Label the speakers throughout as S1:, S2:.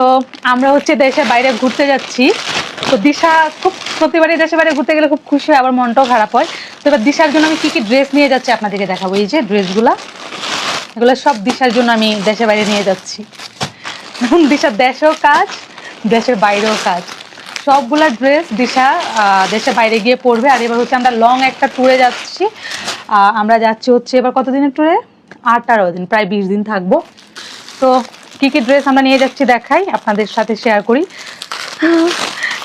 S1: তো আমরা হচ্ছে দেশের বাইরে ঘুরতে যাচ্ছি। তো দিশা খুব প্রতিবারই দেশের বাইরে ঘুরতে গেলে খুব খুশি হয়, আবার মনটাও খারাপ হয়। তো এবার দিশার জন্য আমি কি কি ড্রেস নিয়ে যাচ্ছি আপনাদেরকে দেখাবো। এই যে ড্রেসগুলা, এগুলো সব দিশার জন্য আমি দেশের বাইরে নিয়ে যাচ্ছি। দিশার দেশেও কাজ, দেশের বাইরেও কাজ, সবগুলা ড্রেস দিশা দেশের বাইরে গিয়ে পরবে। আর এবার হচ্ছে আমরা লং একটা ট্যুরে যাচ্ছি। আমরা যাচ্ছি হচ্ছে এবার কতদিনের ট্যুরে, 18 দিন, প্রায় 20 দিন থাকবো। তো কি কি ড্রেস আমরা নিয়ে যাচ্ছি দেখাই, আপনাদের সাথে শেয়ার করি।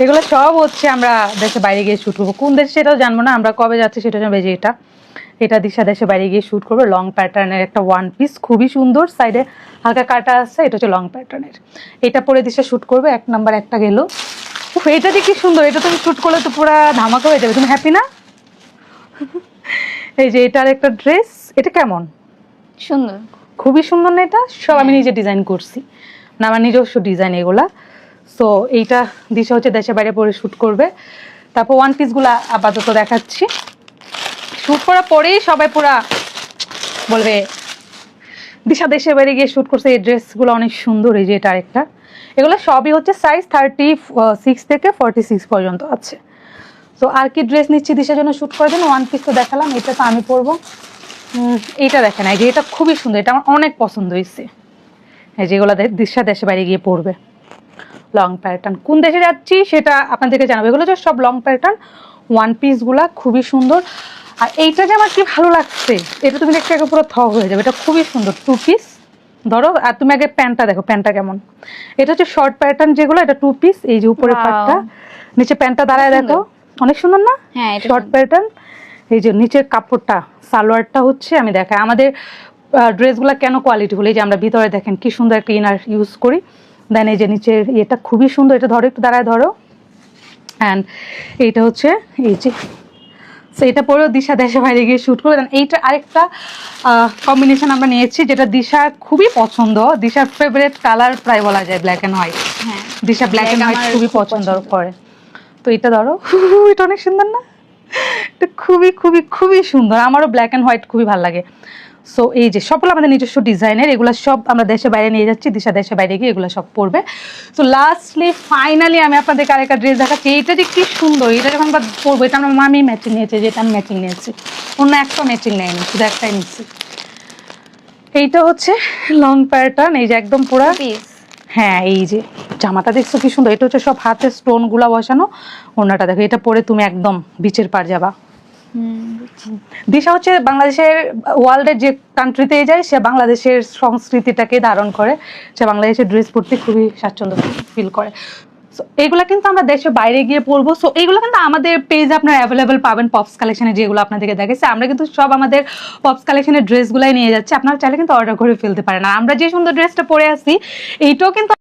S1: এগুলো সব হচ্ছে আমরা দেশে বাইরে গিয়ে শ্যুট করবো। কোন দেশে সেটাও জানবো না, আমরা কবে যাচ্ছি সেটা জানবো। যে এটা দিশা দেশে বাইরে গিয়ে শ্যুট করবো। লং প্যাটার্নের একটা ওয়ান পিস, খুবই সুন্দর, সাইডে হালকা কাটা আছে। এটা হচ্ছে লং প্যাটার্নের, এটা পরে দিশা শ্যুট করবে। 1 নাম্বার একটা গেল। এটা যে কি সুন্দর, এটা তুমি শ্যুট করলে তো পুরো ধামাকা হয়ে যাবে। তুমি হ্যাপি না? এই যে এটার একটা ড্রেস, এটা কেমন
S2: সুন্দর,
S1: খুবই সুন্দর না? এটা সব আমি নিজে ডিজাইন করছি, না আমার নিজস্ব ডিজাইন এগুলা। সো এইটা দিশা হচ্ছে দেশে বাইরে পরে শ্যুট করবে। তারপর ওয়ান পিসগুলা আপাতত দেখাচ্ছি। শ্যুট করার পরেই সবাই পুরা বলবে দিশা দেশে বাইরে গিয়ে শ্যুট করছে। এই ড্রেসগুলো অনেক সুন্দর। এই যে এটা আরেকটা, এগুলো সবই হচ্ছে সাইজ 36 থেকে 46 পর্যন্ত আছে। তো আর কি ড্রেস নিচ্ছি দিশার জন্য শ্যুট করার জন্য। ওয়ান পিস তো দেখালাম, এটা তো আমি পরবো। এইটা দেখেন, এই যে এটা খুবই সুন্দর, এটা আমার অনেক পছন্দ হয়েছে। এই যেগুলো দিশা দেশে বাইরে গিয়ে পরবে, লং প্যাটার্ন। কোন দেশে যাচ্ছি সেটা আপনাদেরকে জানাবো। এগুলো যে সব লং প্যাটার্ন ওয়ান পিসগুলা, খুবই সুন্দর। আর এইটা যে আমার কি ভালো লাগছে, এটা তুমি দেখতে পুরো থ হয়ে যাবে। এটা খুবই সুন্দর, 2 পিস ধরো। আর তুমি আগে প্যান্টটা দেখো, প্যান্টটা কেমন। এটা হচ্ছে শর্ট প্যাটার্ন যেগুলো, এটা 2 পিস। এই যে উপরে পাটটা, নিচে প্যান্টটা দাঁড়ায় দেখো, অনেক সুন্দর না?
S2: হ্যাঁ,
S1: শর্ট প্যাটার্ন। এই যে নিচের কাপড়টা, সালোয়ারটা হচ্ছে আমি দেখাই আমাদের ড্রেসগুলো কেন কোয়ালিটিফুল। এই যে আমরা ভিতরে দেখেন কি সুন্দর একটা ইনার ইউজ করি। দেন এই যে নিচের এটা খুবই সুন্দর, এটা ধরো একটু দাঁড়ায় ধরো। অ্যান্ড এইটা হচ্ছে এই যে, সেইটা পরেও দিশা দেশে বাইরে গিয়ে শ্যুট করে। দেন এইটা আরেকটা কম্বিনেশন আমরা নিয়েছি, যেটা দিশার খুবই পছন্দ। দিশার ফেভারিট কালার প্রায় বলা যায় ব্ল্যাক অ্যান্ড হোয়াইট।
S2: হ্যাঁ,
S1: দিশা ব্ল্যাক অ্যান্ড হোয়াইট খুবই পছন্দ করে। তো এটা ধরো, এটা অনেক সুন্দর না? এটা খুবই খুবই খুবই সুন্দর, আমারও ব্ল্যাক অ্যান্ড হোয়াইট খুবই ভালো লাগে। সো এই যে সবগুলো আমাদের নিজস্ব ডিজাইনের, এগুলো সব আমরা দেশে বাইরে নিয়ে যাচ্ছি। দিশা দেশে বাইরে গিয়ে এগুলো সব পরবে। তো লাস্টলি ফাইনালি আমি আপনাদেরকে আরেকটা ড্রেস দেখাচ্ছি। এইটা যে কি সুন্দর, এটা যখন আমরা পরবো, এটা আমার মামি ম্যাচিং নিয়েছে, যেটা আমি ম্যাচিং নিয়েছি। অন্য একটা ম্যাচিং নেয়নি, শুধু একটাই নিচ্ছি। এইটা হচ্ছে লং প্যাটার্ন, এই যে একদম পুরা। হ্যাঁ, এই যে জামাটা দেখছো কি সুন্দর, এটা হচ্ছে সব হাতে স্টোন গুলা বসানো। ওনাটা দেখো, এটা পরে তুমি একদম বিচের পার যাবা। দিশা হচ্ছে বাংলাদেশের, ওয়ার্ল্ডের যে কান্ট্রিতে যায় সে বাংলাদেশের সংস্কৃতিটাকে ধারণ করে। সে বাংলাদেশের ড্রেস পরতে খুবই স্বাচ্ছন্দ্য ফিল করে। সো এইগুলো কিন্তু আমরা দেশের বাইরে গিয়ে পরবো। সো এইগুলো কিন্তু আমাদের পেজে আপনারা অ্যাভেলেবেল পাবেন, পপস কালেকশনে, যেগুলো আপনাদেরকে দেখেছে। আমরা কিন্তু সব আমাদের পপস কালেকশনের ড্রেসগুলাই নিয়ে যাচ্ছি। আপনারা চাইলে কিন্তু অর্ডার করে ফেলতে পারেন। আর আমরা যে সুন্দর ড্রেসটা পরে আসি, এইটাও কিন্তু